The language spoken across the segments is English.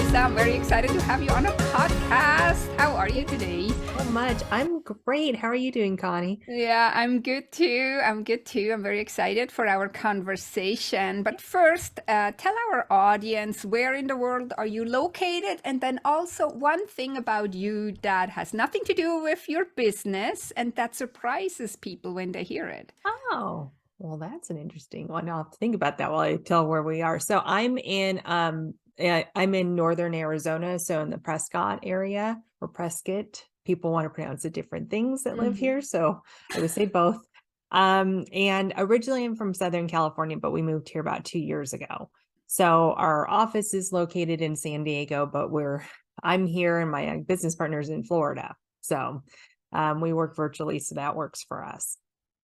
Lisa. I'm very excited to have you on a podcast. How are you today? So much. I'm great. How are you doing, Connie? Yeah, I'm good too. I'm good too. I'm very excited for our conversation. But first, tell our audience where in the world are you located? And then also one thing about you that has nothing to do with your business and that surprises people when they hear it. Oh, well, that's an interesting one. I'll have to think about that while I tell where we are. So I'm in northern Arizona, so in the Prescott area or Prescott. People want to pronounce it different things that live Mhm. here, so I would say both. And originally I'm from Southern California, but we moved here about 2 years ago. So our office is located in San Diego, but I'm here and my business partner's in Florida. So we work virtually, so that works for us.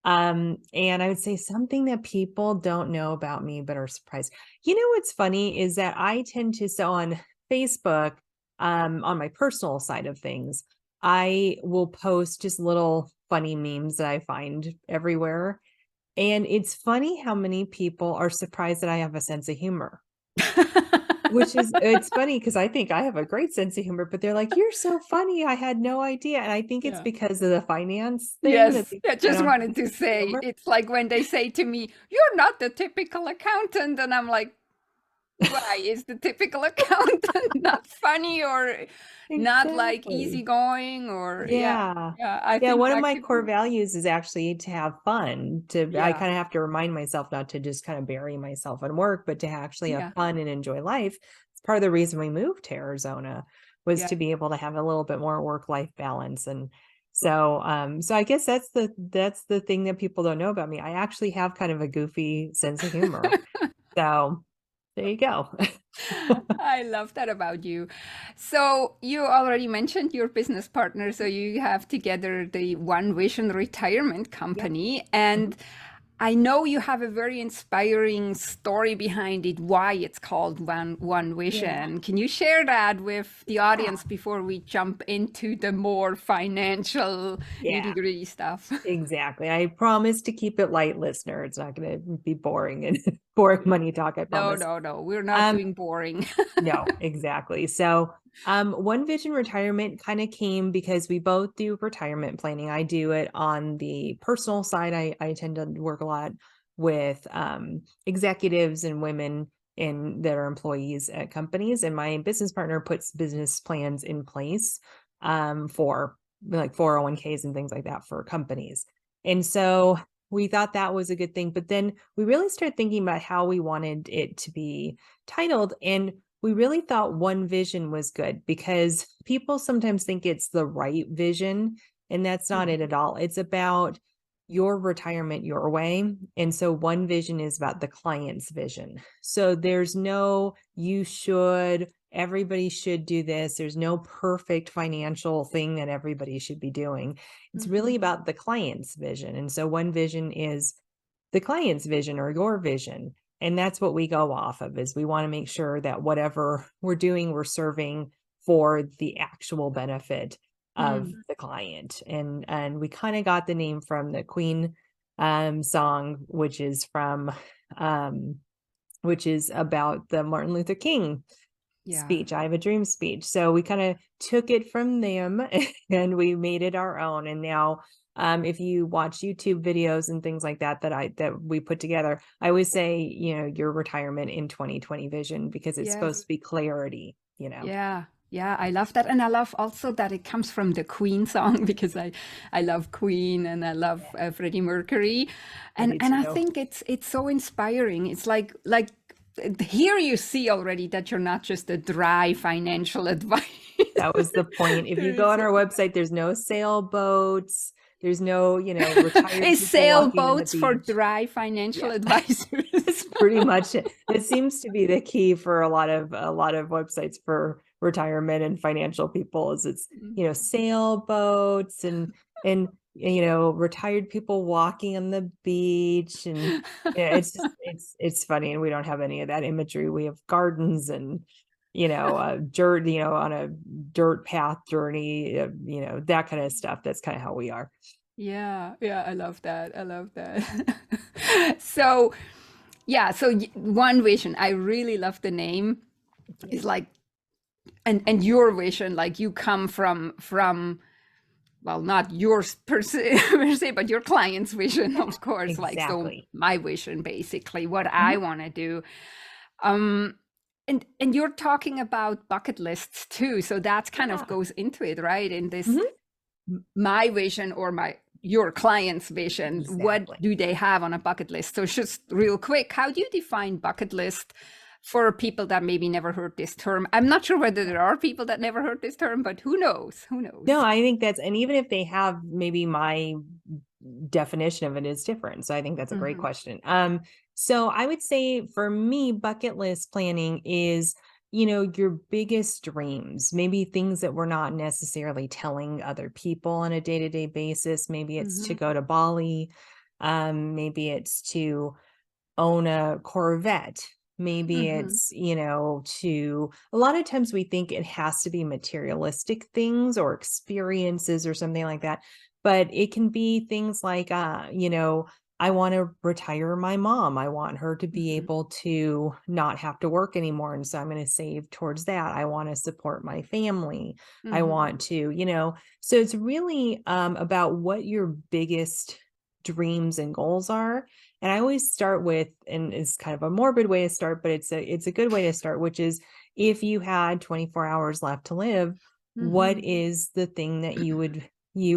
And I would say something that people don't know about me but are surprised. You know what's funny is that I tend to, so on Facebook, on my personal side of things, I will post just little funny memes that I find everywhere. And it's funny how many people are surprised that I have a sense of humor. It's funny because I think I have a great sense of humor, but they're like, "You're so funny. I had no idea." And I think it's Yeah. because of the finance thing that Yes, they I I just don't have wanted a to sense of say humor. it's like when they say to me, "You're not the typical accountant," and I'm like, why is the typical accountant not funny or not like Exactly. easygoing or Yeah. yeah, I Yeah, think one of that my could core be. values is actually to have fun. I Yeah, kind of have to remind myself not to just kind of bury myself in work, but to actually have yeah, fun and enjoy life. It's part of the reason we moved to Arizona was yeah. to be able to have a little bit more work-life balance. And so I guess that's the thing that people don't know about me. I actually have kind of a goofy sense of humor. So there you go. I love that about you. So you already mentioned your business partner, so you have together the One Vision Retirement Yep. Company, Mhm. and I know you have a very inspiring story behind it, why it's called One Yeah. Vision. Can you share that with the Yeah. audience before we jump into the more financial Yeah. nitty-gritty stuff? Exactly. I promise to keep it light, listener. It's not going to be boring and boring money talk, I No, promise. no, no. We're not Um, doing boring. no, exactly. So, One Vision Retirement kind of came because we both do retirement planning. I do it on the personal side. I tend to work a lot with executives and women in that are employees at companies, and my business partner puts business plans in place for like 401ks and things like that for companies. And so we thought that was a good thing, but then we really started thinking about how we wanted it to be titled, and we really thought One Vision was good because people sometimes think it's the right vision, and that's not it Mhm. at all. It's about your retirement your way. And so One Vision is about the client's vision. So there's no you should, everybody should do this. There's no perfect financial thing that everybody should be doing. It's really Mhm. about the client's vision. And so One Vision is the client's vision or your vision. And that's what we go off of is we want to make sure that whatever we're doing, we're serving for the actual benefit of Mm. the client. And we kind of got the name from the Queen song, um which is about the Martin Luther King Yeah. speech, I Have a Dream speech. So we kind of took it from them and we made it our own. And now if you watch YouTube videos and things like that that we put together, I always say, your retirement in 2020 vision because it's supposed Yes. to be clarity. Yeah. Yeah, I love that. And I love also that it comes from the Queen song because I love Queen and I love Freddie Mercury. I And do I too. think it's so inspiring. It's like here you see already that you're not just a dry financial advice. That was the point. If you There go is on our website, there's no sailboats, there's no, retired a people walking on the sailboats for beach. dry financial Yeah. advisors. That's pretty much it. It seems to be the key for a lot of websites for retirement and financial people is it's, sailboats and retired people walking on the beach and it's just it's funny and we don't have any of that imagery. We have gardens and dirt, on a dirt path journey, that kind of stuff. That's kind of how we are. Yeah, yeah, I love that. I love that. So, yeah, so One Vision, I really love the name. Thank you. It's like And your vision, like you come from well, not yours per se, per se, but your client's vision, Yeah, of course. Like, so exactly. my vision, basically, what I Mhm, want to do. Um, and you're talking about bucket lists too, so that kind of yeah. goes into it, right? In this, Mhm, my vision or my your client's vision, what exactly. do they have on a bucket list? So just real quick, how do you define bucket list for people that maybe never heard this term? I'm not sure whether there are people that never heard this term, but who knows? Who No, knows? I think that's, and even if they have, maybe my definition of it is different. So I think that's a great Mm-hmm. question. So I would say for me, bucket list planning is, your biggest dreams, maybe things that we're not necessarily telling other people on a day-to-day basis. Maybe it's to Mm-hmm. go to Bali. Maybe it's to own a Corvette. Maybe Mm-hmm. it's, to a lot of times we think it has to be materialistic things or experiences or something like that. But it can be things like, I want to retire my mom. I want her to be Mm-hmm. able to not have to work anymore. And so I'm going to save towards that. I want to support my family. I Mm-hmm. want to, so it's really about what your biggest dreams and goals are. And I always start with, and it's kind of a morbid way to start, but it's a good way to start, which is, if you had 24 hours left to live, what Mm-hmm. is the thing that you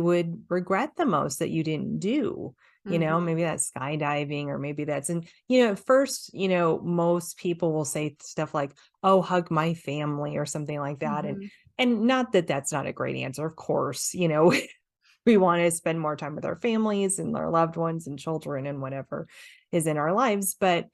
would regret the most that you didn't do? Mm-hmm. Maybe that's skydiving, or maybe that's, and at first, most people will say stuff like, oh, hug my family or something like that. And Mm-hmm. not that that's not a great answer, of course, we want to spend more time with our families and our loved ones and children and whatever is in our lives. But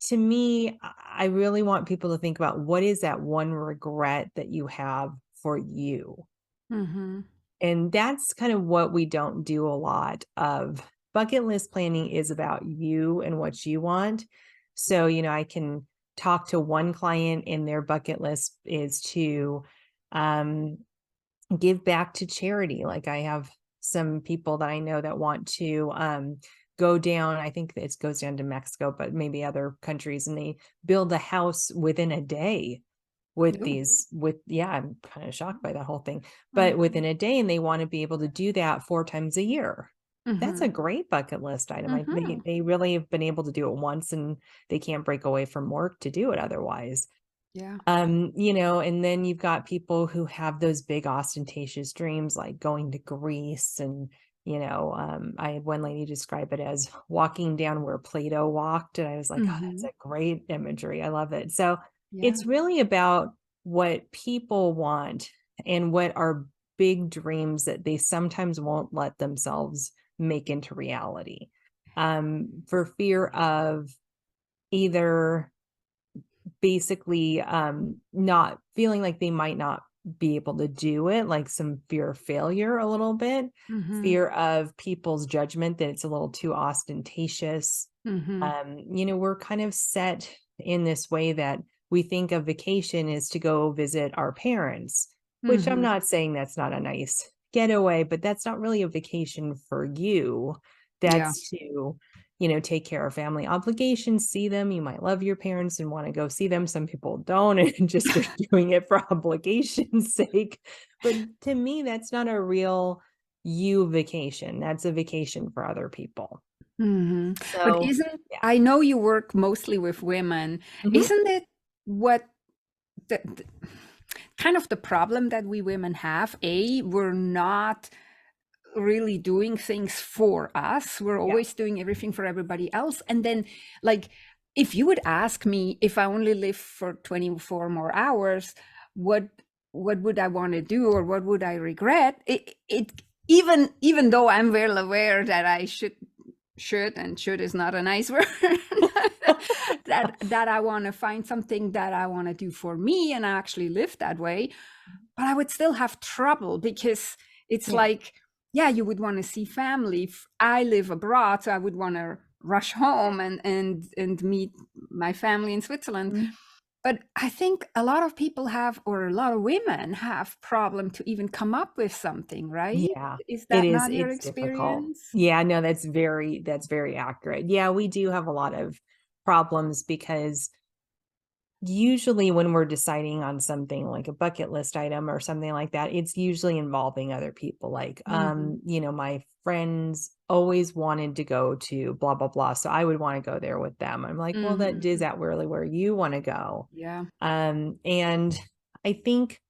to me, I really want people to think about, what is that one regret that you have for you? Mm-hmm. And that's kind of what we don't do a lot of. Bucket list planning is about you and what you want. So, I can talk to one client, and their bucket list is to um, give back to charity. Like, I have some people that I know that want to go down, I think it goes down to Mexico, but maybe other countries, and they build a house within a day with Ooh. these with yeah, I'm kind of shocked by that whole thing, but Mm-hmm. within a day, and they want to be able to do that 4 times a year. That's a Mm-hmm. great bucket list item. Mm-hmm. They really have been able to do it once, and they can't break away from work to do it otherwise. Yeah. And then you've got people who have those big ostentatious dreams, like going to Greece. And, I had one lady describe it as walking down where Plato walked. And I was like, oh, that's Mm-hmm. a great imagery. I love it. So Yeah. it's really about what people want and what are big dreams that they sometimes won't let themselves make into reality, for fear of either basically not feeling like they might not be able to do it, like some fear of failure a little bit, Mm-hmm. fear of people's judgment that it's a little too ostentatious. Mm-hmm. We're kind of set in this way that we think a vacation is to go visit our parents, which I'm Mm-hmm. not saying that's not a nice getaway, but that's not really a vacation for you. Yeah. That's to, take care of family obligations, see them. You might love your parents and want to go see them. Some people don't and just are doing it for obligation's sake. But to me, that's not a real you vacation. That's a vacation for other people. Mm-hmm. But So, isn't, yeah. I know you work mostly with women. Mhm. Isn't it what the kind of the problem that we women have? We're not really doing things for us. We're Yeah. always doing everything for everybody else. And then, like, if you would ask me if I only live for 24 more hours, what what would I want to do or what would I regret? Even though I'm well aware that I should and should is not a nice word that I want to find something that I want to do for me and I actually live that way, but I would still have trouble because it's Yeah. like, yeah, you would want to see family. I live abroad, so I would want to rush home and meet my family in Switzerland. Mhm. But I think a lot of people have, or a lot of women have, problem to even come up with something, right? Yeah. Is It that is. not your It's difficult. experience? Yeah, no, that's very accurate. Yeah, we do have a lot of problems because usually when we're deciding on something like a bucket list item or something like that, it's usually involving other people. Like, Mhm. my friends always wanted to go to blah, blah, blah. So I would want to go there with them. I'm like, well, that is Mhm. that really where you want to go? Yeah. And I think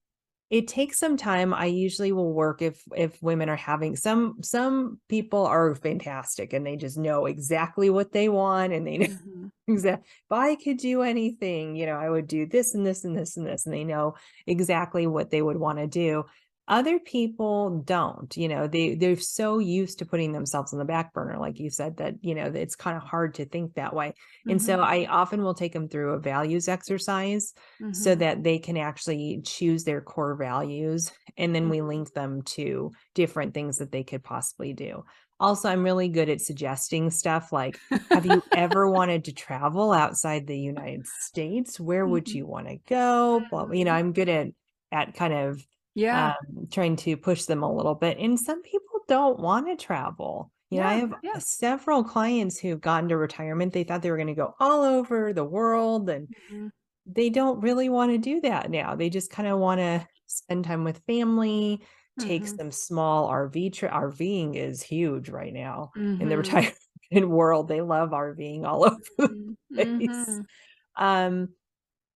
it takes some time. I usually will work if women are having some people are fantastic and they just know exactly what they want and they know Mhm. exactly if I could do anything, I would do this and this and this and this, and they know exactly what they would want to do. Other people don't, they're so used to putting themselves on the back burner, like you said, that, that it's kind of hard to think that way. And so Mhm. I often will take them through a values exercise so Mhm. that they can actually choose their core values. And then we Mhm. link them to different things that they could possibly do. Also, I'm really good at suggesting stuff like, have you ever wanted to travel outside the United States? Where would Mhm. you want to go? Blah, blah. Mhm. I'm good at kind of Yeah. trying to push them a little bit. And some people don't want to travel. I Yeah. have Yeah. several clients who've gotten to retirement. They thought they were going to go all over the world, and Mhm. they don't really wanna do that now. They just kinda wanna spend time with family, take Mhm. some small RVing is huge right now in the Mhm. retirement world. They love RVing all over the Mhm. place. Mhm. Um,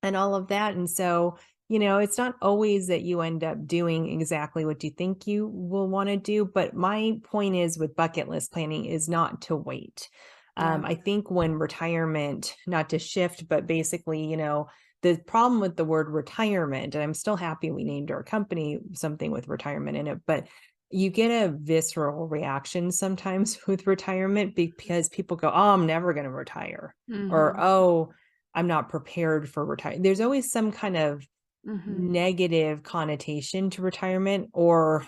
and all of that. And so, it's not always that you end up doing exactly what you think you will want to do. But my point is with bucket list planning is not to wait. Yeah. I think when retirement, not to shift, but basically, the problem with the word retirement, and I'm still happy we named our company something with retirement in it, but you get a visceral reaction sometimes with retirement because people go, oh, I'm never going to retire. Or, Mhm. oh, I'm not prepared for retirement. There's always some kind of Mhm. negative connotation to retirement or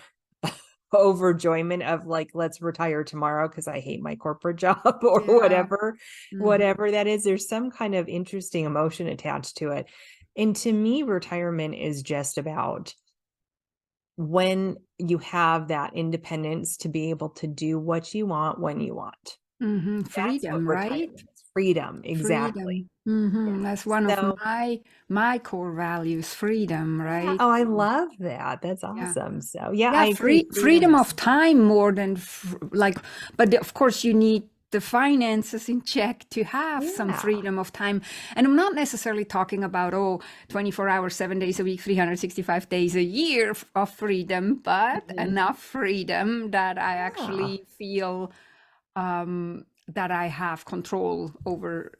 overjoyment of like, let's retire tomorrow because I hate my corporate job or Yeah. Mhm. whatever that is. There's some kind of interesting emotion attached to it. And to me, retirement is just about when you have that independence to be able to do what you want when you want. Mhm. That's what Freedom, right? retirement is. Freedom. Exactly. Freedom. Mhm. That's Yeah. one of So my core values, freedom, yeah. right? Oh, I love that. That's Yeah. awesome. So, yeah, I Yeah, agree. Freedom freedom is of time more than like, but of course you need the finances in check to have some yeah. freedom of time. And I'm not necessarily talking about, 24 hours, 7 days a week, 365 days a year of freedom, but Mhm. enough freedom that I Yeah. actually feel that I have control over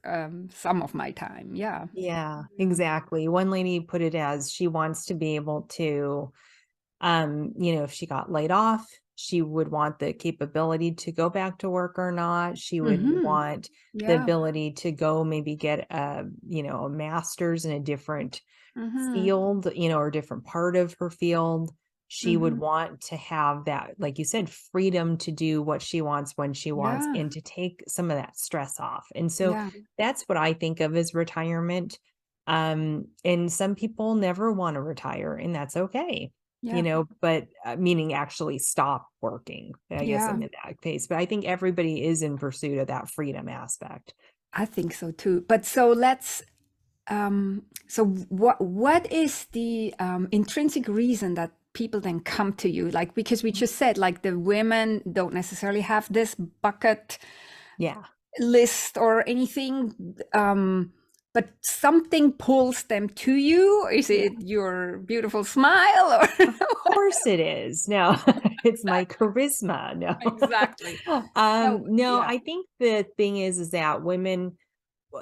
some of my time. Yeah. Yeah, Yeah. exactly. One lady put it as she wants to be able to, if she got laid off, she would want the capability to go back to work or not. She would Mm-hmm. want the Yeah. ability to go maybe get a master's in a different Mm-hmm. field, or a different part of her field. She would Mm-hmm. want to have that, like you said, freedom to do what she wants when she wants Yeah. and to take some of that stress off. And so Yeah. that's what I think of as retirement. And some people never want to retire, and that's okay. Yeah. But meaning actually stop working. I guess Yeah. I'm in that case, but I think everybody is in pursuit of that freedom aspect. I think so too. But so let's so what is the intrinsic reason that people then come to you? Like because we just said like the women don't necessarily have this bucket Yeah. list or anything, but something pulls them to you. Is Yeah. it your beautiful smile or Of course it is. No, it's my charisma. No. exactly? No, No, yeah. I think the thing is that women,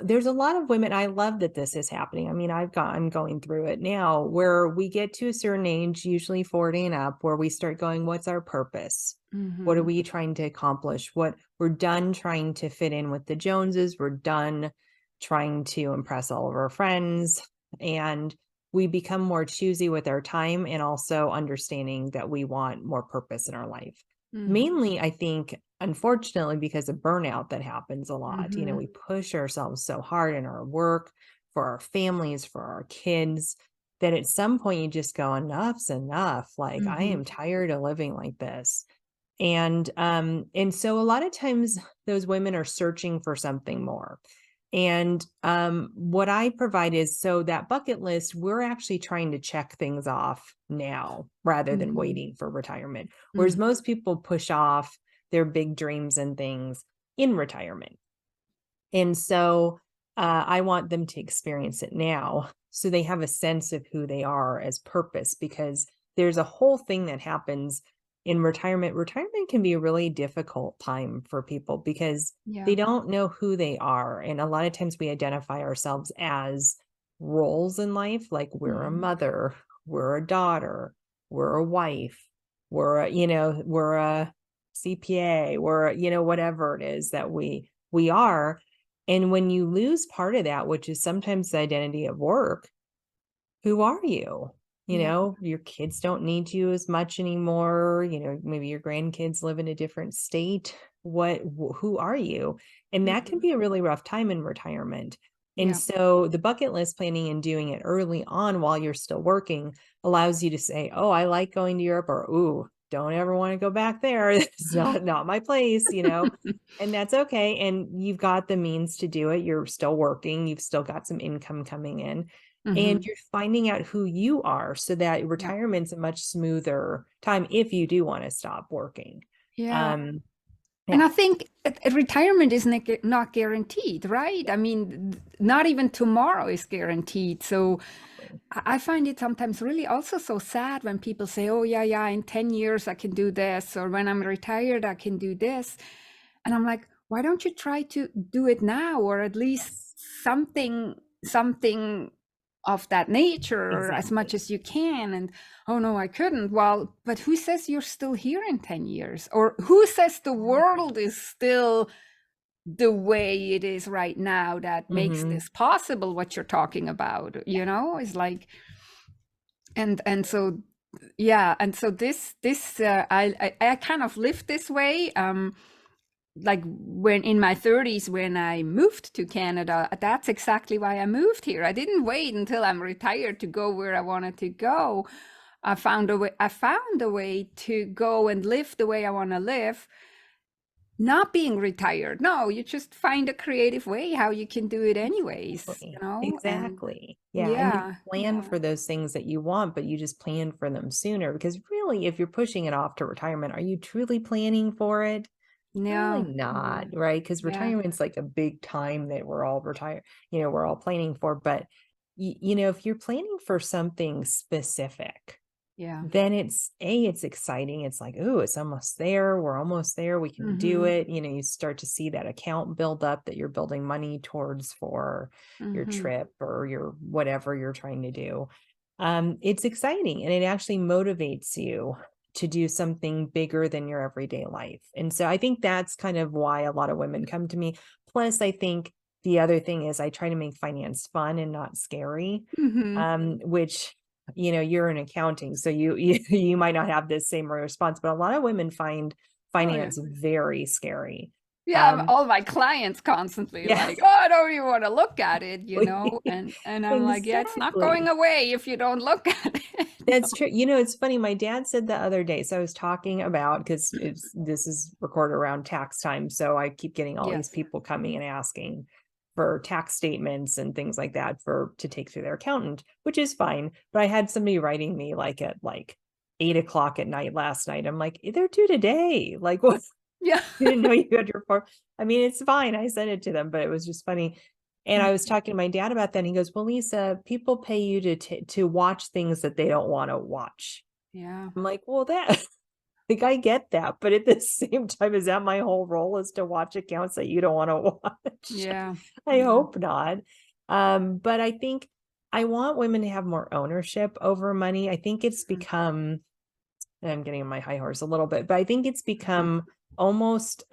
there's a lot of women. I love that this is happening. I mean, I'm going through it now where we get to a certain age, usually 40 and up, where we start going, what's our purpose? What are Mm-hmm. we trying to accomplish? What we're done trying to fit in with the Joneses. We're done trying to impress all of our friends. And we become more choosy with our time and also understanding that we want more purpose in our life. Mm-hmm. Mainly, I think, unfortunately, because of burnout that happens a lot. Mm-hmm. We push ourselves so hard in our work, for our families, for our kids, that at some point you just go, enough's enough. Like, I Mm-hmm. am tired of living like this. And so a lot of times those women are searching for something more. And what I provide is, so that bucket list, we're actually trying to check things off now rather than Mhm. waiting for retirement. Whereas Mhm. most people push off their big dreams and things in retirement. And so I want them to experience it now so they have a sense of who they are as purpose, because there's a whole thing that happens in retirement. Retirement can be a really difficult time for people because they Yeah. don't know who they are. And a lot of times we identify ourselves as roles in life, like we're a Mhm. mother, we're a daughter, we're a wife, we're a CPA, whatever it is that we are. And when you lose part of that, which is sometimes the identity of work, who are you? Yeah. Your kids don't need you as much anymore. Maybe your grandkids live in a different state. Who are you? And that can Mhm. be a really rough time in retirement. And Yeah. so the bucket list planning and doing it early on while you're still working allows you to say, oh, I like going to Europe, or, ooh, don't ever want to go back there. It's not my place. And that's okay. And you've got the means to do it. You're still working. You've still got some income coming in, and Mhm. you're finding out who you are so that Yeah. retirement's a much smoother time if you do want to stop working. Yeah. Um, And yeah, I think retirement is not guaranteed, right? I mean, not even tomorrow is guaranteed. So I find it sometimes really also so sad when people say, oh, yeah, yeah, in 10 years I can do this, or when I'm retired I can do this. And I'm like, why don't you try to do it now, or at least yes, something of that nature as much exactly. as you can? And oh no, I couldn't. Well, but who says you're still here in 10 years? Or who says the Exactly. world is still the way it is right now that makes Hmm. this possible, what you're talking about, is like, and so yeah, and so this I kind of lived this way, like when in my 30s when I moved to Canada. That's exactly why I moved here. I didn't wait until I'm retired to go where I wanted to go. I found a way to go and live the way I want to live, not being retired. No, you just find a creative way how you can do it anyways, Exactly. and Exactly. Yeah. And you yeah, plan yeah, for those things that you want, but you just plan for them sooner, because really, if you're pushing it off to retirement, are you truly planning for it? Probably no, not, no, right? Because yeah, retirement's like a big time that we're all retired, we're all planning for. But if you're planning for something specific, yeah, then it's exciting. It's like, oh, it's almost there. We're almost there. We can do mm-hmm, it. You start to see that account build up that you're building money towards for your mm-hmm, trip or your whatever you're trying to do. It's exciting, and it actually motivates you to do something bigger than your everyday life. And so I think that's kind of why a lot of women come to me. Plus, I think the other thing is I try to make finance fun and not scary, mm-hmm. which you're in accounting, so you might not have this same response, but a lot of women find Oh yeah. finance very scary. Yeah, Um, all my clients constantly yeah, like, oh, I don't even want to look at it, and I'm like, yeah, it's not going exactly. away if you don't look at it. That's true. It's funny. My dad said the other day, so I was talking about, because this is recorded around tax time, so I keep getting all these Yes. people coming and asking for tax statements and things like that to take through their accountant, which is fine. But I had somebody writing me like at 8 o'clock at night last night. I'm like, they're due today. Like, what? Yeah. You didn't know you had your form. I mean, it's fine. I sent it to them, but it was just funny. And I was talking to my dad about that, and he goes, well, Lisa, people pay you to watch things that they don't want to watch. Yeah. I'm like, well, that like, I get that, but at the same time, is that my whole role, is to watch accounts that you don't want to watch? Yeah. I Yeah. hope not. But I think I want women to have more ownership over money. I think it's become, and I'm getting on my high horse a little bit, but I think it's Mhm. become almost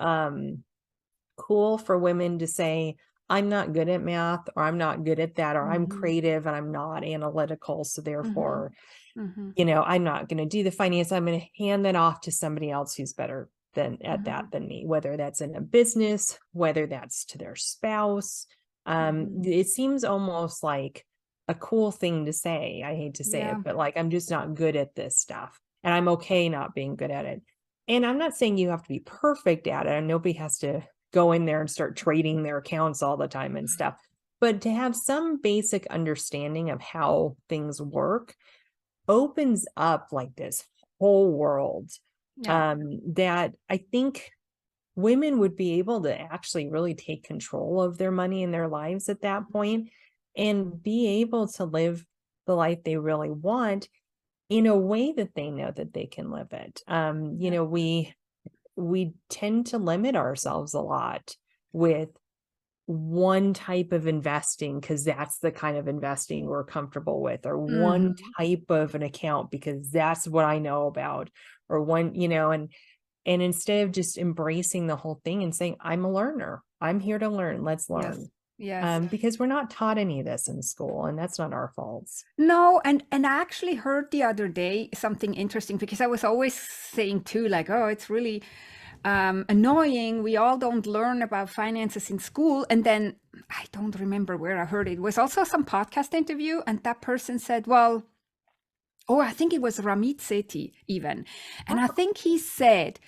cool for women to say, I'm not good at math, or I'm not good at that, or I'm Mhm. creative and I'm not analytical. So Mhm. therefore, Mhm. I'm not going to do the finance. I'm going to hand that off to somebody else who's better than at that Mhm. than me, whether that's in a business, whether that's to their spouse. Mhm. It seems almost like a cool thing to say. I hate to say it, Yeah. but like, I'm just not good at this stuff, and I'm okay not being good at it. And I'm not saying you have to be perfect at it, and nobody has to go in there and start trading their accounts all the time and stuff. But to have some basic understanding of how things work opens up like this whole world Yeah. that I think women would be able to actually really take control of their money in their lives at that point and be able to live the life they really want in a way that they know that they can live it. You Yeah. know, we tend to limit ourselves a lot with one type of investing because that's the kind of investing we're comfortable with, or one Mhm. type of an account because that's what I know about, or one, and instead of just embracing the whole thing and saying, I'm a learner, I'm here to learn, let's Yes. learn. Yes. Because we're not taught any of this in school, and that's not our faults. No, and I actually heard the other day something interesting because I was always saying too, like, oh, it's really annoying. We all don't learn about finances in school. And then I don't remember where I heard it. It was also some podcast interview, and that person said, well, oh, I think it was Ramit Sethi even. And I Oh, think he said,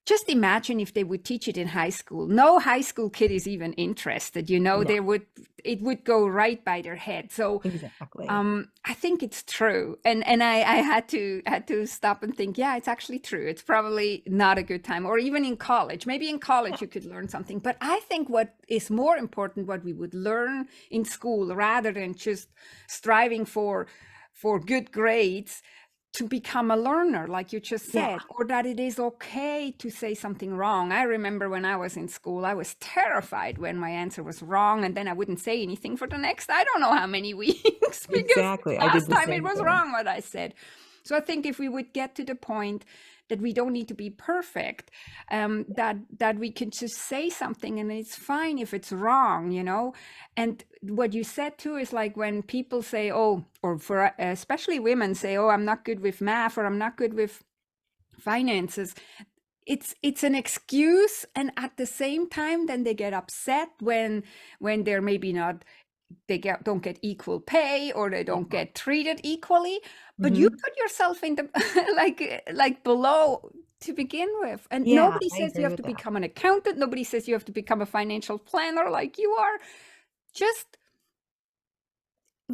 just imagine if they would teach it in high school. No high school kid is even interested, no, it would go right by their head. So exactly. I think it's true. And I had to stop and think, yeah, it's actually true. It's probably not a good time. Or even in college. Maybe in college Yeah. you could learn something. But I think what is more important, what we would learn in school rather than just striving for good grades, to become a learner, like you just Yeah. said, or that it is okay to say something wrong. I remember when I was in school, I was terrified when my answer was wrong, and then I wouldn't say anything for the next, I don't know how many weeks, because Exactly. I did last the time it same was thing. wrong what I said. So I think if we would get to the point that we don't need to be perfect, that we can just say something and it's fine if it's wrong. And what you said too is like when people say, oh, or for especially women say, oh, I'm not good with math or I'm not good with finances. It's an excuse, and at the same time then they get upset when they're maybe not, don't get equal pay, or they don't Yeah. get treated equally. But you Hmm. put yourself in the like below to begin with, and Yeah, nobody I says you agree have with to that. become an accountant, nobody says you have to become a financial planner, like you are just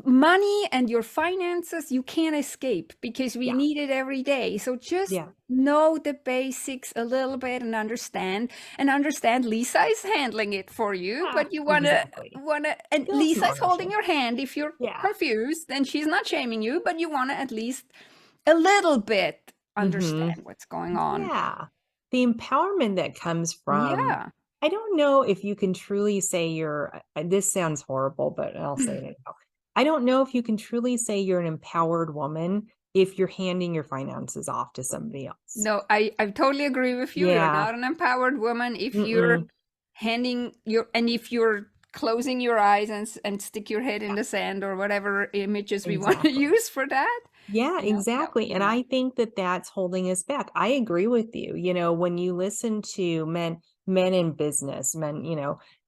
money and your finances, you can't escape because we Yeah. need it every day. So just Yeah. know the basics a little bit and understand Lisa is handling it for you, Ah, but you exactly. wanna and Feel some Lisa is holding ownership. your hand if you're Yeah. confused, and she's not shaming you, but you wanna at least a little bit Hmm. understand what's going on. Yeah. The empowerment that comes from, Yeah. I don't know if you can truly say this sounds horrible, but I'll say it anyhow. I don't know if you can truly say you're an empowered woman if you're handing your finances off to somebody else. No, I totally agree with you. You're Yeah. not an empowered woman if you're Mm-mm. if you're closing your eyes and stick your head in Yeah, the sand, or whatever images we want to exactly. use for that. Yeah, Yeah, exactly. And yeah. I think that that's holding us back. I agree with you. When you listen to men in business, men,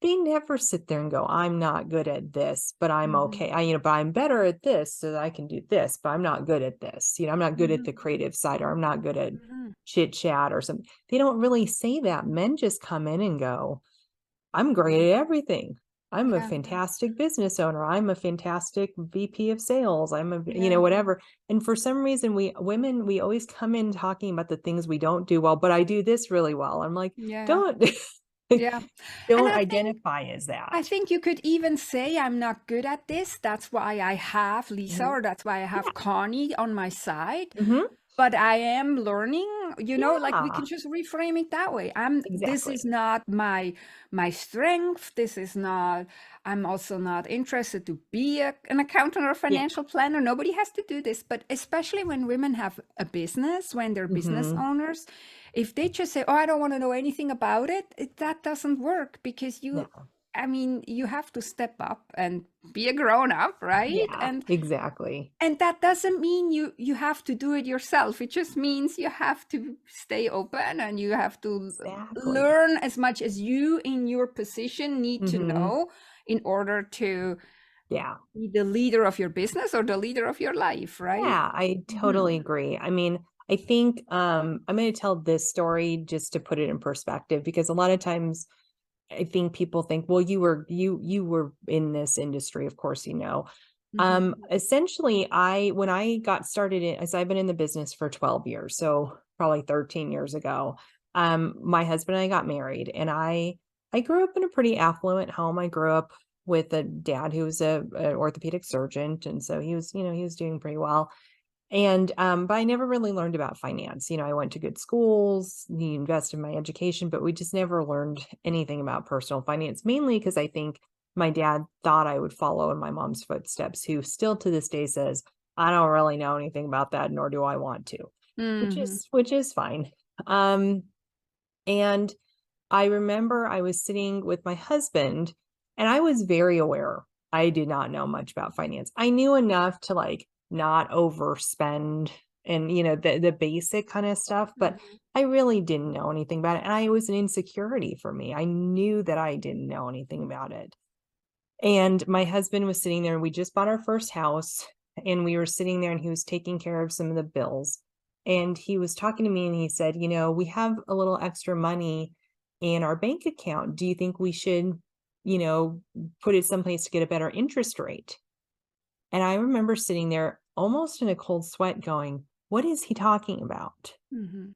they never sit there and go, I'm not good at this, but I'm Mhm, okay. But I'm better at this so that I can do this, but I'm not good at this. I'm not good at mhm, the creative side, or I'm not good at mhm. chit chat or something. They don't really say that. Men just come in and go, I'm great at everything. I'm a Yeah, fantastic business owner. I'm a fantastic VP of sales. I'm yeah, whatever. And for some reason, we women, we always come in talking about the things we don't do well, but I do this really well. I'm like, yeah, don't, yeah. And don't identify as I that. think you could even say I'm not good at this. That's why I have Lisa, Mhm. or that's why I Yeah. have Connie on my side. Hmm. But I am learning, like we can Yeah, just reframe it that way. This is exactly. not my strength. This is not, I'm also not interested to be an accountant or a Yeah. financial planner. Nobody has to do this, but especially when women have a business, when they're business Hmm. owners, if they just say, oh, I don't want to know anything about it, that doesn't work, because No. you have to step up and be a grown up, right? Yeah, exactly. And that doesn't mean you have to do it yourself. It just means you have to stay open, and you have to Exactly. learn as much as you in your position need to Hmm. know in order to Yeah. be the leader of your business or the leader of your life, right? Yeah, I totally Mhm. agree. I mean, I think I'm going to tell this story just to put it in perspective, because a lot of times I think people think, well, you were in this industry, of course, you know. Mm-hmm. Essentially, when I got started as I've been in the business for 12 years, so probably 13 years ago, my husband and I got married, and I grew up in a pretty affluent home. I grew up with a dad who was an orthopedic surgeon, and so he was, he was doing pretty well. And, but I never really learned about finance. I went to good schools, he invested in my education, but we just never learned anything about personal finance, mainly because I think my dad thought I would follow in my mom's footsteps, who still to this day says, I don't really know anything about that, nor do I want to, Mm-hmm. which is fine. Um, and I remember I was sitting with my husband and I was very aware. I did not know much about finance. I knew enough to like not overspend and the basic kind of stuff, but I really didn't know anything about it. And it was an insecurity for me. I knew that I didn't know anything about it. And my husband was sitting there, and we just bought our first house, and we were sitting there, and he was taking care of some of the bills. And he was talking to me, and he said, we have a little extra money in our bank account. Do you think we should, you know, put it someplace to get a better interest rate? And I remember sitting there almost in a cold sweat going, what is he talking about? Mm-hmm.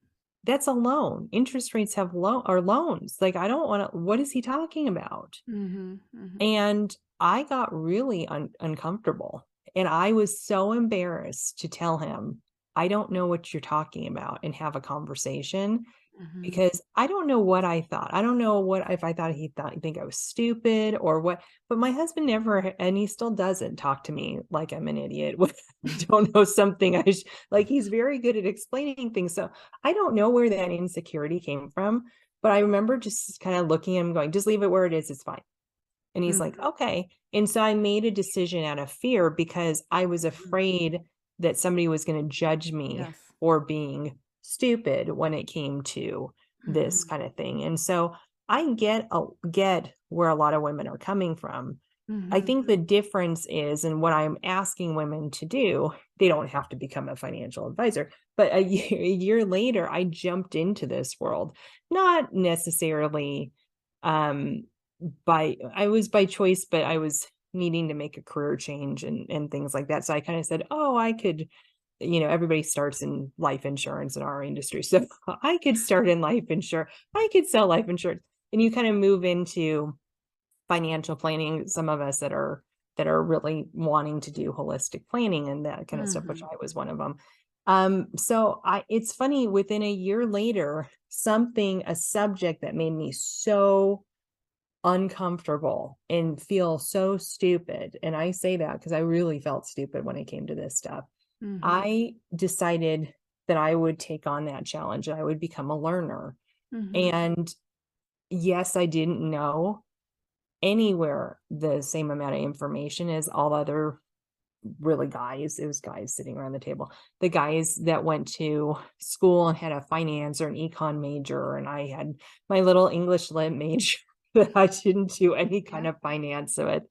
That's a loan. Interest rates have are loans. Like, I don't want to, what is he talking about? Mm-hmm. Mm-hmm. And I got really uncomfortable, and I was so embarrassed to tell him, "I don't know what you're talking about," and have a conversation, Mm-hmm. because I don't know what I thought. I don't know what if I thought think I was stupid or what, but my husband never, and he still doesn't talk to me like I'm an idiot when I don't know something. Like, he's very good at explaining things, so I don't know where that insecurity came from, but I remember just kind of looking at him going, "Just leave it where it is, it's fine." And he's like, Mm-hmm. okay. And so I made a decision out of fear because I was afraid that somebody was going to judge me Yes. for being stupid when it came to this Mm-hmm. kind of thing. And so I get where a lot of women are coming from. I Mm-hmm. think the difference is, and what I'm asking women to do, they don't have to become a financial advisor, but a year later, I jumped into this world, not necessarily um I was by choice, but I was needing to make a career change and things like that. So I kind of said, oh, I could, everybody starts in life insurance in our industry. So I could start in life insurance. I could sell life insurance. And you kind of move into financial planning, some of us that are really wanting to do holistic planning and that kind of stuff, which Mm-hmm. I was one of them. So it's funny, within a year later, a subject that made me so uncomfortable and feel so stupid. And I say that because I really felt stupid when it came to this stuff. Mm-hmm. I decided that I would take on that challenge and I would become a learner. Mm-hmm. And yes, I didn't know anywhere the same amount of information as all other really guys. It was guys sitting around the table. The guys that went to school and had a finance or an econ major, and I had my little English lit major that I didn't do any kind Yeah. of finance of it,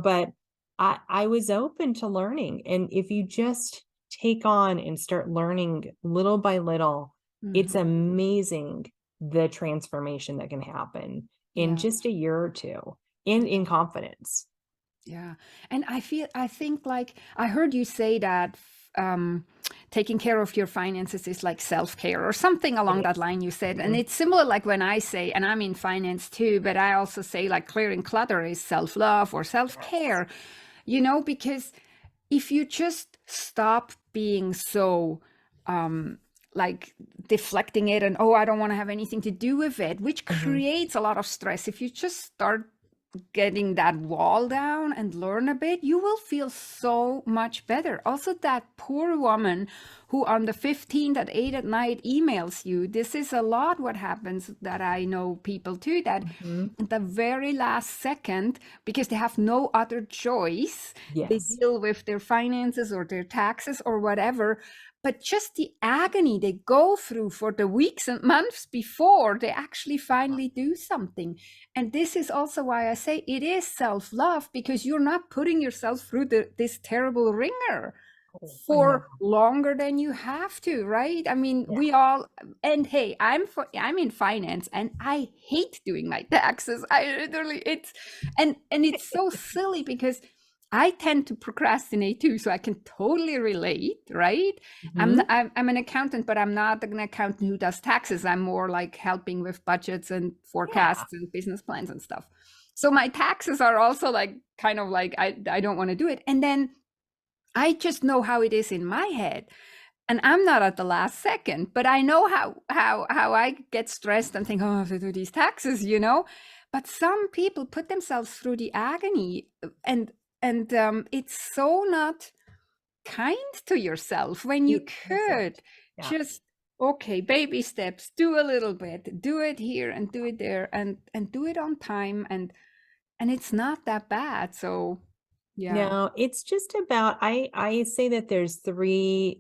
but I was open to learning. And if you just take on and start learning little by little, it's Mm-hmm. amazing the transformation that can happen in Yeah. just a year or two in confidence. Yeah. And I think like I heard you say that um, taking care of your finances is like self-care or something It along that is. line you said. And Mhm. it's similar like when I say, and I'm in finance too, but I also say like clearing clutter is self-love or Yes. self-care, because if you just stop being so um, like deflecting it and, oh, I don't want to have anything to do with it, which Mhm. creates a lot of stress. If you just start getting that wall down and learn a bit, you will feel so much better. Also, that poor woman who on the 15th at 8 at night emails you, this is a lot what happens that I know people too, that Mhm. at the very last second, because they have no other choice, they Yes. deal with their finances or their taxes or whatever. But just the agony they go through for the weeks and months before they actually finally do something. And this is also why I say it is self love, because you're not putting yourself through this terrible ringer. Oh, I know. for longer than you have to, right? I mean, Yeah. we all, and hey, I'm in finance and I hate doing my taxes. I literally and it's so silly because I tend to procrastinate too, so I can totally relate, right? Mhm. I'm an accountant, but I'm not an accountant who does taxes. I'm more like helping with budgets and Yeah. forecasts and business plans and stuff. So my taxes are also like kind of like I don't want to do it. And then I just know how it is in my head. And I'm not at the last second, but I know how I get stressed and think, oh, I have to do these taxes, you know. But some people put themselves through the agony, and it's so not kind to yourself when you It could isn't. Yeah. just okay, baby steps, do a little bit, do it here and do it there, and do it on time, and it's not that bad. So yeah. No, it's just about I say that there's three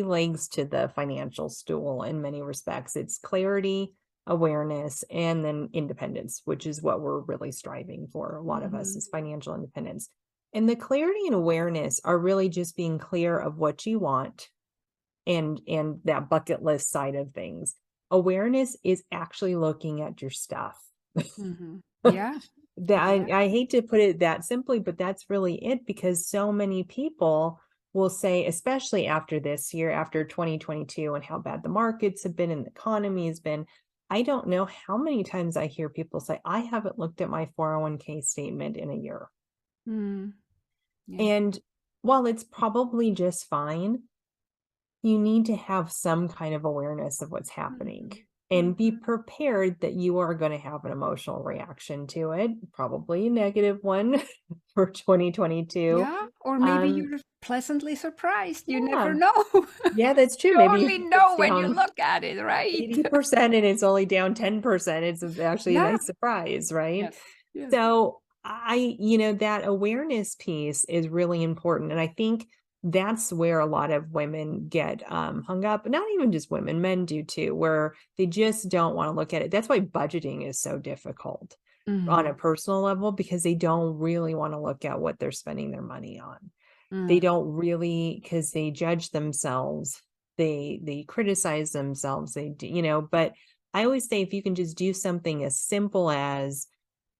legs to the financial stool in many respects. It's clarity, awareness, and then independence, which is what we're really striving for. A lot of us Hmm. is financial independence. And the clarity and awareness are really just being clear of what you want and that bucket list side of things. Awareness is actually looking at your stuff. Hmm. Yeah. That Yeah. I hate to put it that simply, but that's really it because so many people will say, especially after this year, after 2022 and how bad the markets have been and the economy has been, I don't know how many times I hear people say, I haven't looked at my 401k statement in a year. Mm. Yeah. And while it's probably just fine, you need to have some kind of awareness of what's happening Mhm. and be Mhm. prepared that you are going to have an emotional reaction to it, probably a negative one for 2022. Yeah, or maybe Um, you're pleasantly surprised. You never yeah, know. yeah, that's true. You Maybe only it's know when you down look at it, right? 80% and it's only down 10%. It's actually a Yeah. nice surprise, right? Yes. Yes. So that awareness piece is really important. And I think that's where a lot of women get hung up, not even just women, men do too, where they just don't want to look at it. That's why budgeting is so difficult on a Mhm. personal level because they don't really want to look at what they're spending their money on. They Mm. don't really because they judge themselves, they criticize themselves, but I always say if you can just do something as simple as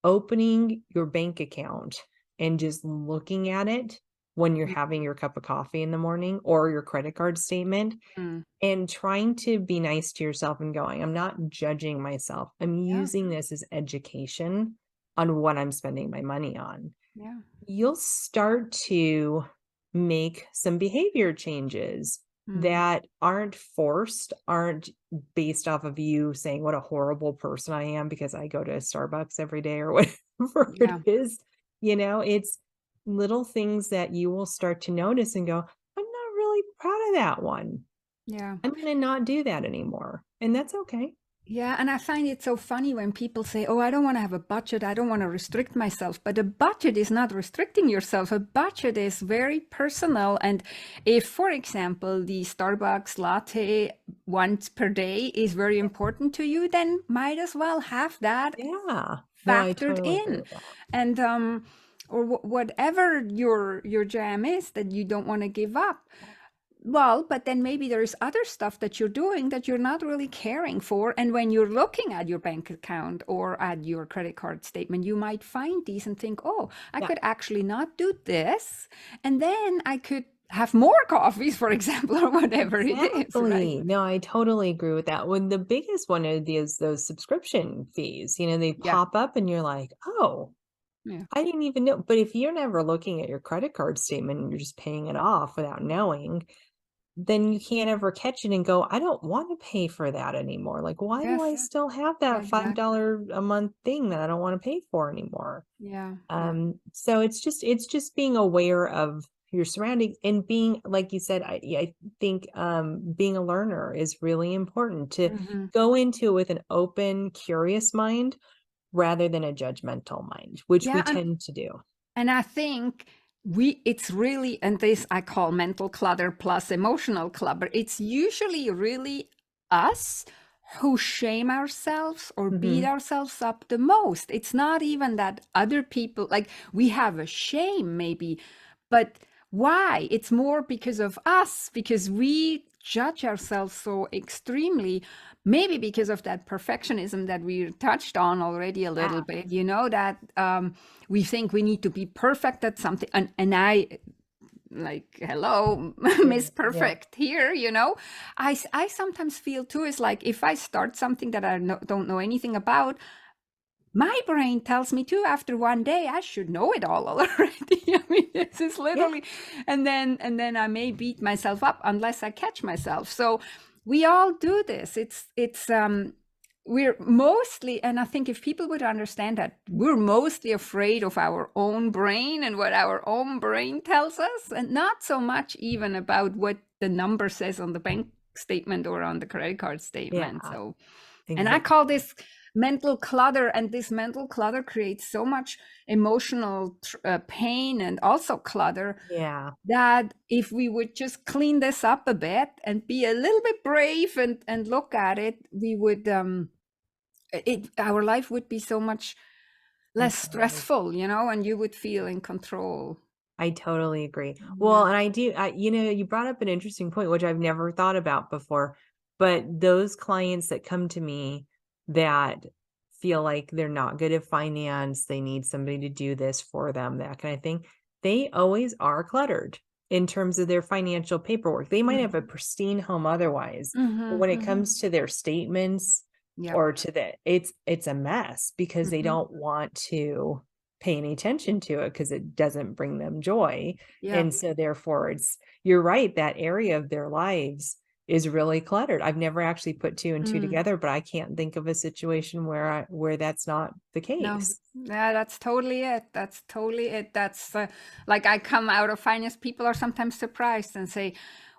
opening your bank account and just looking at it when you're having your cup of coffee in the morning or your credit card statement Mm. and trying to be nice to yourself and going, I'm not judging myself. I'm Yeah. using this as education on what I'm spending my money on. Yeah. You'll start to make some behavior changes Mm. that aren't forced, aren't based off of you saying what a horrible person I am because I go to Starbucks every day or whatever it Yeah. is. It's little things that you will start to notice and go, I'm not really proud of that one. Yeah. I'm going to not do that anymore. And that's okay. Yeah, and I find it so funny when people say, "Oh, I don't want to have a budget. I don't want to restrict myself." But a budget is not restricting yourself. A budget is very personal. And if, for example, the Starbucks latte once per day is very important to you, then might as well have that Yeah. No, I factored totally agree in. with that. And or whatever your jam is that you don't want to give up. Well, but then maybe there's other stuff that you're doing that you're not really caring for. And when you're looking at your bank account or at your credit card statement, you might find these and think, oh, I Yeah. could actually not do this. And then I could have more coffees, for example, or whatever it is, right? Exactly. No, I totally agree with that. When the biggest one is those subscription fees, they Yeah. pop up and you're like, oh, Yeah. I didn't even know. But if you're never looking at your credit card statement and you're just paying it off without knowing, then you can't ever catch it and go, I don't want to pay for that anymore. Like, why do Yes. I still have that Exactly. $5 a month thing that I don't want to pay for anymore? Yeah. Yeah. So it's just being aware of your surroundings and being, like you said, I think being a learner is really important to Hmm. go into it with an open, curious mind rather than a judgmental mind, which we Yeah. tend to do. And I think it's really, and this I call mental clutter plus emotional clutter. It's usually really us who shame ourselves or beat Hmm. ourselves up the most. It's not even that other people, like we have a shame maybe, but Why? It's more because of us, because we judge ourselves so extremely, maybe because of that perfectionism that we touched on already a little Yeah. bit, that we think we need to be perfect at something. And I, like, hello, Miss Yeah. Perfect here, I sometimes feel too, is like if I start something that I don't know anything about, my brain tells me too after one day I should know it all already. I mean, this is Yeah. literally, and then I may beat myself up unless I catch myself. So we all do this. It's we're mostly, and I think if people would understand that, we're mostly afraid of our own brain and what our own brain tells us, and not so much even about what the number says on the bank statement or on the credit card statement. Yeah. So, and I Exactly. call this mental clutter, and this mental clutter creates so much emotional pain and also clutter, Yeah. that if we would just clean this up a bit and be a little bit brave and look at it, we would our life would be so much I less totally stressful, and you would feel in control. I totally agree. Well, Yeah. and you brought up an interesting point, which I've never thought about before, but those clients that come to me that feel like they're not good at finance, they need somebody to do this for them, that kind of thing, they always are cluttered in terms of their financial paperwork. They might have a Mm-hmm. pristine home otherwise, but Mm-hmm. when it Mm-hmm. comes to their statements Yep. or to it's a mess because they Mm-hmm. don't want to pay any attention to it because it doesn't bring them joy. Yeah. And so therefore you're right, that area of their lives is really cluttered. I've never actually put two and two Mm. together, but I can't think of a situation where that's not the No, case. yeah, that's totally it. That's totally it. That's like, I come out of finance. People are sometimes surprised and say,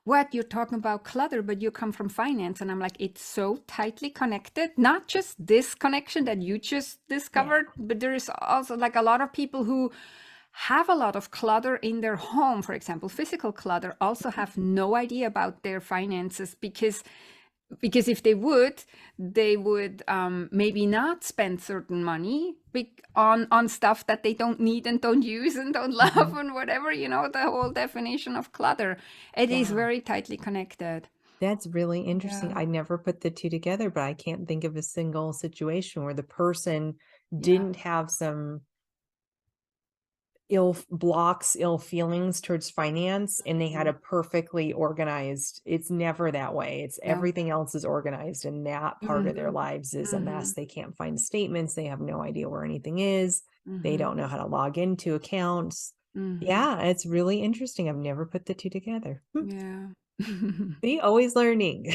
"What, you're talking about clutter, but you come from finance?" And I'm like, it's so tightly connected. Not just this connection that you just Yeah. discovered, but there is also like a lot of people who have a lot of clutter in their home, for example, physical clutter, also have no idea about their finances, because if they would maybe not spend certain money on stuff that they don't need and don't use and don't love Mhm. and whatever, the whole definition of clutter. It is Yeah. very tightly connected. That's really interesting. Yeah. I never put the two together, but I can't think of a single situation where the person Yeah. didn't have some ill feelings towards finance and they had Mhm. a perfectly organized. It's never that way. It's Yeah. everything else is organized and that part of their Hmm. lives is a Hmm. mess. They can't find statements, they have no idea where anything is, they Hmm. don't know how to log into accounts. Hmm. Yeah, it's really interesting. I've never put the two together. Yeah. See, always learning.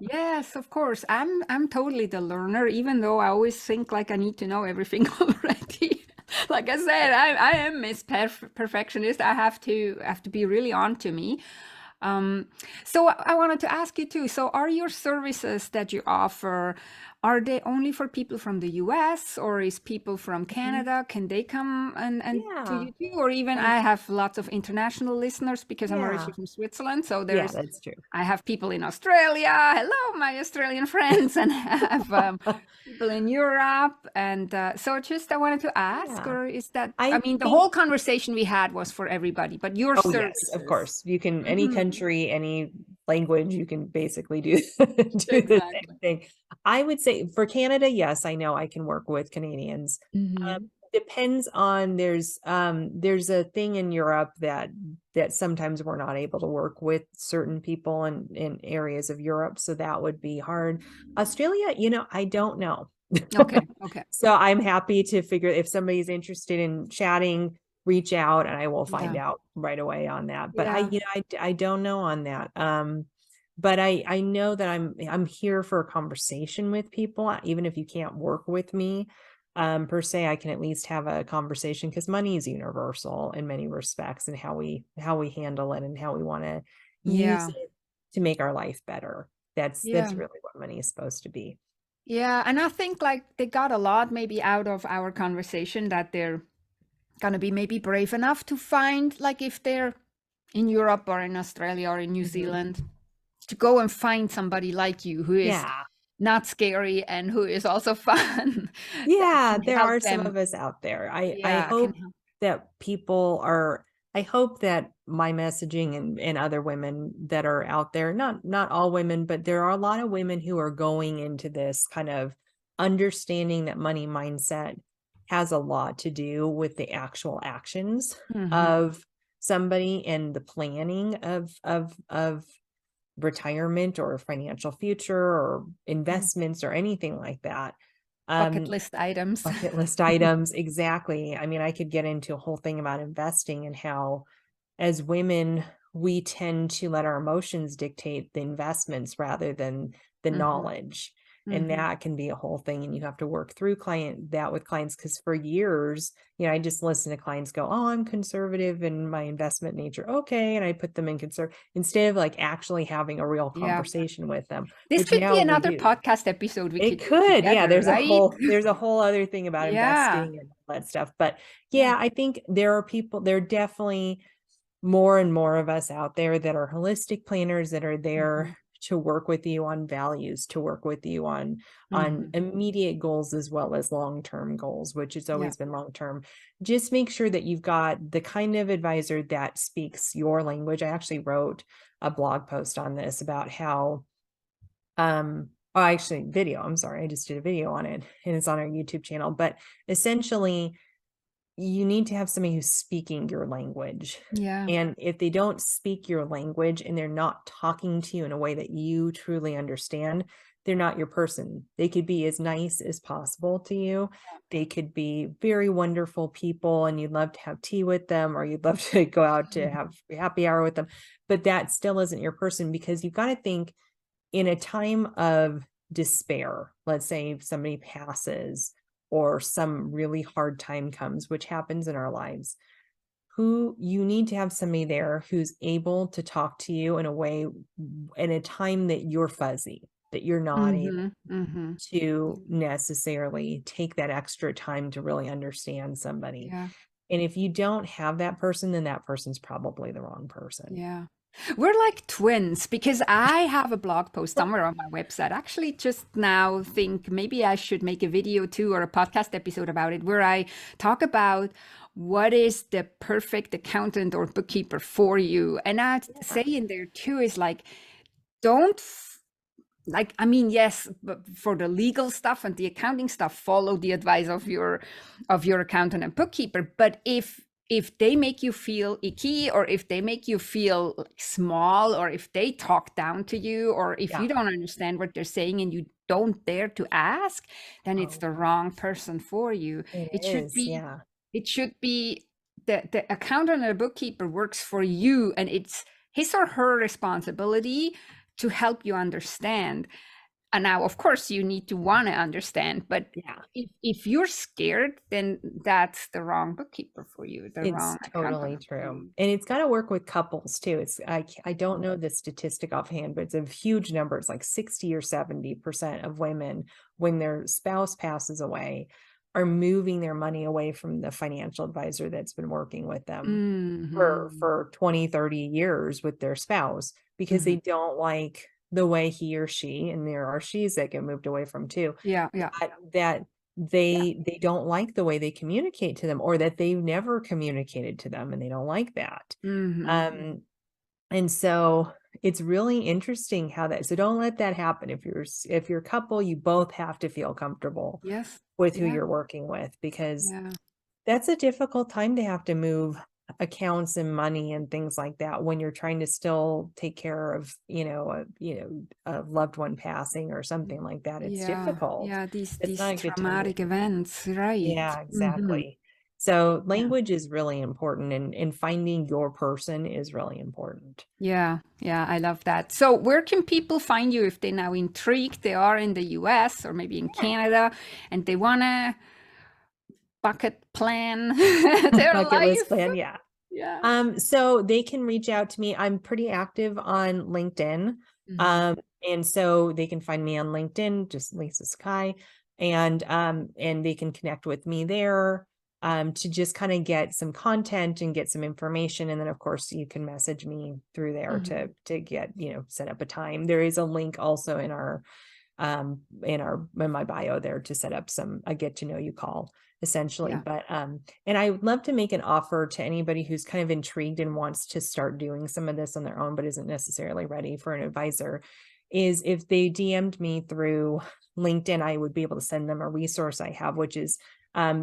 Yes, of course. I'm totally the learner, even though I always think like I need to know everything already. Like I said, I am Miss Perfectionist. I have to be really on to me. Um, so I wanted to ask you too. So are your services that you offer, are they only for people from the US, or is people from Mhm. Canada? Can they come and to Yeah. you too? Or even, I I have lots of international listeners because I'm yeah. originally from Switzerland. So Yeah, there's that's true. I have people in Australia. Hello, my Australian friends, and I have people in Europe. And so just I wanted to ask, Yeah. or is that, I I mean, the think whole conversation we had was for everybody, but your oh, yes, of services. course. You can any Hmm. country, any language, you can basically do do the same Exactly. thing. I would say for Canada, yes, I know I can work with Canadians. Um, Hmm. depends on there's a thing in Europe that sometimes we're not able to work with certain people in areas of Europe, so that would be hard. Australia, I don't know. Okay. Okay. So I'm happy to figure if somebody's interested in chatting, reach out and I will find Yeah. out right away on that. But Yeah. I don't know on that. But I know that I'm here for a conversation with people, even if you can't work with me. Per se, I can at least have a conversation because money is universal in many respects and how we handle it and how we want to use Yeah. it to make our life better. That's Yeah. really what money is supposed to be. Yeah. And I think like they got a lot maybe out of our conversation, that they're gonna be maybe brave enough to find, like, if they're in Europe or in Australia or in New Mhm. Zealand, to go and find somebody like you who is Yeah. not scary and who is also fun, that Yeah, can there help are some them. of us out there. I Yeah, can hope help. that people are I hope that my messaging and other women that are out there, not all women, but there are a lot of women who are going into this kind of understanding that money mindset has a lot to do with the actual actions Mm-hmm. of somebody and the planning of retirement or financial future or investments or anything like that. Bucket Um, list items. Bucket list items, exactly. I mean, I could get into a whole thing about investing and how, as women, we tend to let our emotions dictate the investments rather than the Mm-hmm. knowledge. And Mm-hmm. that can be a whole thing. And you have to work through with clients. Cause for years, I just listen to clients go, oh, I'm conservative in my investment nature. Okay. And I put them in instead of like actually having a real Yeah. conversation with them, This which could be now we another do. podcast episode we It could do could, yeah, together, right? there's a whole other thing about Yeah. investing and all that stuff. But Yeah. yeah, I think there are definitely more and more of us out there that are holistic planners that are Mm-hmm. there to work with you on values, to work with you on Mm-hmm. immediate goals as well as long-term goals, which has Yeah. always been long-term. Just make sure that you've got the kind of advisor that speaks your language. I actually wrote a blog post on this about how oh, actually video, I'm sorry, I just did a video on it and it's on our YouTube channel, but essentially you need to have somebody who's speaking your language. Yeah. And if they don't speak your language and they're not talking to you in a way that you truly understand, they're not your person. They could be as nice as possible to you. They could be very wonderful people and you'd love to have tea with them or you'd love to go out to have happy hour with them. But that still isn't your person because you've got to think in a time of despair, let's say if somebody passes or some really hard time comes, which happens in our lives, who you need to have somebody there who's able to talk to you in a way in a time that you're fuzzy, that you're not able Mm-hmm. Mm-hmm. to necessarily take that extra time to really understand somebody. Yeah. And if you don't have that person, then that person's probably the wrong person. Yeah. We're like twins because I have a blog post somewhere on my website. Actually, just now think maybe I should make a video too or a podcast episode about it where I talk about what is the perfect accountant or bookkeeper for you. And I say in there too is like, don't like I mean yes, but for the legal stuff and the accounting stuff follow the advice of your accountant and bookkeeper, but if they make you feel icky or if they make you feel like small or if they talk down to you or if Yeah. you don't understand what they're saying and you don't dare to ask, then it's Oh, the wrong person for you. it it should is. be Yeah. it should be the accountant and the bookkeeper works for you and it's his or her responsibility to help you understand. And now, of course, you need to want to understand, but Yeah. if you're scared, then that's the wrong bookkeeper for you, the It's wrong totally accountant for true. you. And it's got to work with couples too. I don't know the statistic offhand, but it's a huge number. It's like 60 or 70% of women, when their spouse passes away, are moving their money away from the financial advisor that's been working with them Mm-hmm. for 20, 30 years with their spouse because Mm-hmm. they don't like the way he or she, and there are she's that get moved away from too, Yeah, yeah, that yeah. they don't like the way they communicate to them or that they've never communicated to them and they don't like that. Mm-hmm. Um, and so it's really interesting how that, so don't let that happen. If you're a couple, you both have to feel comfortable Yes. with who Yeah, you're working with because yeah. that's a difficult time to have to move accounts and money and things like that when you're trying to still take care of, a loved one passing or something like that. It's Yeah, difficult. yeah, It's these not a good time to. traumatic events, right? Yeah, Mm-hmm. exactly. So Yeah. language is really important and finding your person is really important. Yeah, yeah, I love that. So, where can people find you if they're now intrigued? They are in the US or maybe in Yeah. Canada and they want to bucket plan their Bucket list life. plan. Yeah. Yeah. So they can reach out to me. I'm pretty active on LinkedIn. Hmm. Um, and so they can find me on LinkedIn, just Lisa Sakai, and they can connect with me there, to just kind of get some content and get some information. And then of course you can message me through there Hmm. to get, set up a time. There is a link also in my bio there to set up a get to know you call essentially. Yeah. But and I would love to make an offer to anybody who's kind of intrigued and wants to start doing some of this on their own, but isn't necessarily ready for an advisor, is if they DM'd me through LinkedIn, I would be able to send them a resource I have, which is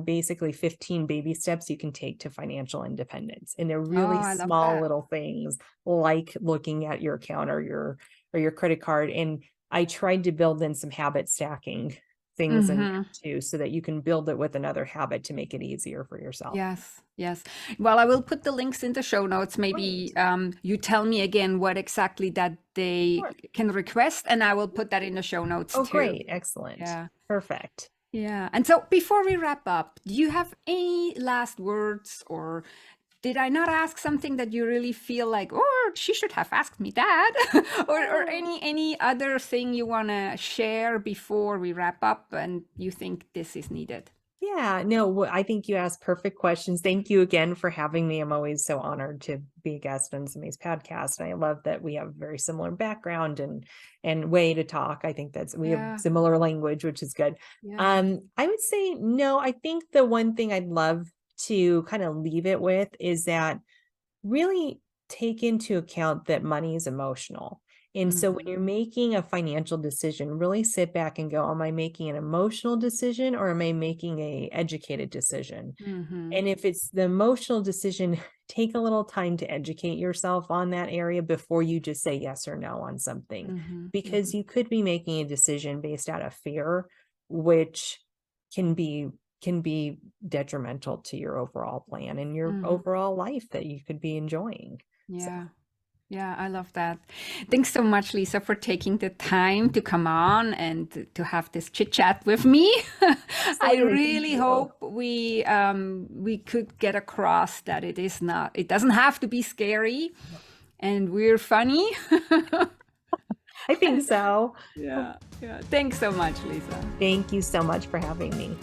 basically 15 baby steps you can take to financial independence. And they're Oh, really I love small that. little things, like looking at your account or your credit card. And I tried to build in some habit stacking things in there too, so that you can build it with another habit to make it easier for yourself. Yes, yes. Well, I will put the links in the show notes. Maybe Great. you tell me again what exactly that they Sure. can request, and I will put that in the show notes Oh, too. great. Excellent. Yeah. Perfect. Yeah. And so before we wrap up, do you have any last words, or did I not ask something that you really feel like, oh, she should have asked me that? Or any other thing you want to share before we wrap up and you think this is needed? Yeah, no, I think you asked perfect questions. Thank you again for having me. I'm always so honored to be a guest on somebody's podcast. And I love that we have a very similar background and way to talk. I think we have Yeah. similar language, which is good. Yeah. I would say no. I think the one thing I'd love to kind of leave it with is that really take into account that money is emotional. And so when Hmm. you're making a financial decision, really sit back and go, am I making an emotional decision or am I making a educated decision? Hmm. And if it's the emotional decision, take a little time to educate yourself on that area before you just say yes or no on something, Hmm. because Hmm. you could be making a decision based out of fear, which can be detrimental to your overall plan and your Hmm. overall life that you could be enjoying. So Yeah. Yeah, I love that. Thanks so much, Lisa, for taking the time to come on and to have this chit chat with me. I absolutely. Thank really you. hope we could get across that it doesn't have to be scary, and we're funny. I think so. Yeah, yeah. Thanks so much, Lisa. Thank you so much for having me.